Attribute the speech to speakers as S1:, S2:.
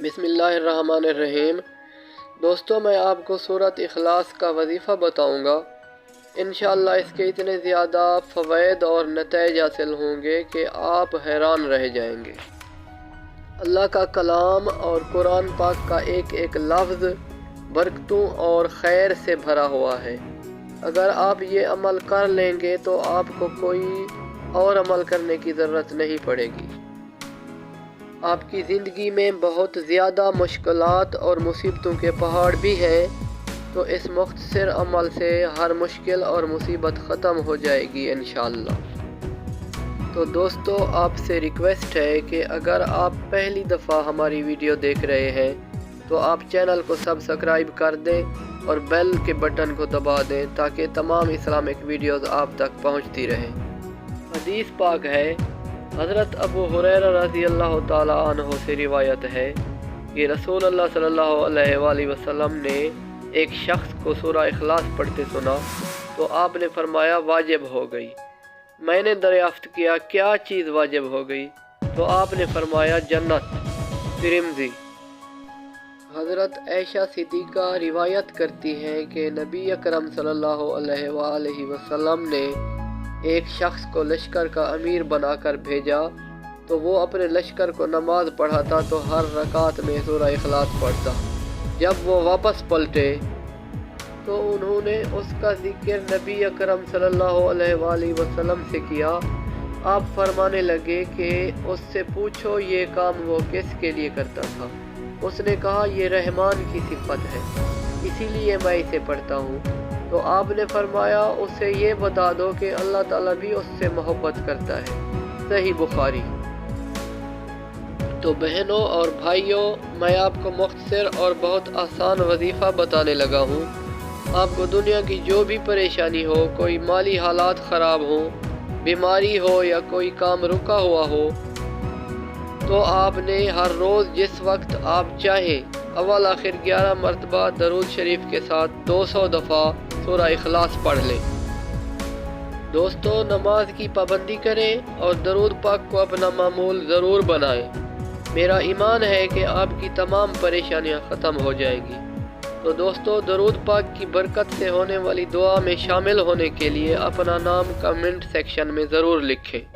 S1: بسم اللہ الرحمن الرحیم۔ دوستو، میں آپ کو سورۃ اخلاص کا وظیفہ بتاؤں گا۔ انشاءاللہ اس کے اتنے زیادہ فوائد اور نتائج حاصل ہوں گے کہ آپ حیران رہ جائیں گے۔ اللہ کا کلام اور قرآن پاک کا ایک ایک لفظ برکتوں اور خیر سے بھرا ہوا ہے۔ اگر آپ یہ عمل کر لیں گے تو آپ کو کوئی اور عمل کرنے کی ضرورت نہیں پڑے گی۔ آپ کی زندگی میں بہت زیادہ مشکلات اور مصیبتوں کے پہاڑ بھی ہیں، تو اس مختصر عمل سے ہر مشکل اور مصیبت ختم ہو جائے گی انشاءاللہ۔ تو دوستو، آپ سے ریکویسٹ ہے کہ اگر آپ پہلی دفعہ ہماری ویڈیو دیکھ رہے ہیں تو آپ چینل کو سبسکرائب کر دیں اور بیل کے بٹن کو دبا دیں تاکہ تمام اسلامک ویڈیوز آپ تک پہنچتی رہیں۔ حدیث پاک ہے، حضرت ابو ہریرہ رضی اللہ تعالیٰ عنہ سے روایت ہے کہ رسول اللہ صلی اللہ علیہ وآلہ وسلم نے ایک شخص کو سورہ اخلاص پڑھتے سنا تو آپ نے فرمایا واجب ہو گئی۔ میں نے دریافت کیا کیا چیز واجب ہو گئی؟ تو آپ نے فرمایا جنت۔ ترمذی۔ حضرت عائشہ صدیقہ روایت کرتی ہیں کہ نبی اکرم صلی اللہ علیہ وآلہ وسلم نے ایک شخص کو لشکر کا امیر بنا کر بھیجا تو وہ اپنے لشکر کو نماز پڑھاتا تو ہر رکعت میں سورہ اخلاص پڑھتا۔ جب وہ واپس پلٹے تو انہوں نے اس کا ذکر نبی اکرم صلی اللہ علیہ وآلہ وسلم سے کیا۔ آپ فرمانے لگے کہ اس سے پوچھو یہ کام وہ کس کے لیے کرتا تھا؟ اس نے کہا یہ رحمان کی صفت ہے، اسی لیے میں اسے پڑھتا ہوں۔ تو آپ نے فرمایا اسے یہ بتا دو کہ اللہ تعالیٰ بھی اس سے محبت کرتا ہے۔ صحیح بخاری۔ تو بہنوں اور بھائیوں، میں آپ کو مختصر اور بہت آسان وظیفہ بتانے لگا ہوں۔ آپ کو دنیا کی جو بھی پریشانی ہو، کوئی مالی حالات خراب ہوں، بیماری ہو یا کوئی کام رکا ہوا ہو، تو آپ نے ہر روز جس وقت آپ چاہیں اول آخر 11 مرتبہ درود شریف کے ساتھ 200 دفعہ سورہ اخلاص پڑھ لیں۔ دوستو، نماز کی پابندی کریں اور درود پاک کو اپنا معمول ضرور بنائیں۔ میرا ایمان ہے کہ آپ کی تمام پریشانیاں ختم ہو جائیں گی۔ تو دوستو، درود پاک کی برکت سے ہونے والی دعا میں شامل ہونے کے لیے اپنا نام کمنٹ سیکشن میں ضرور لکھیں۔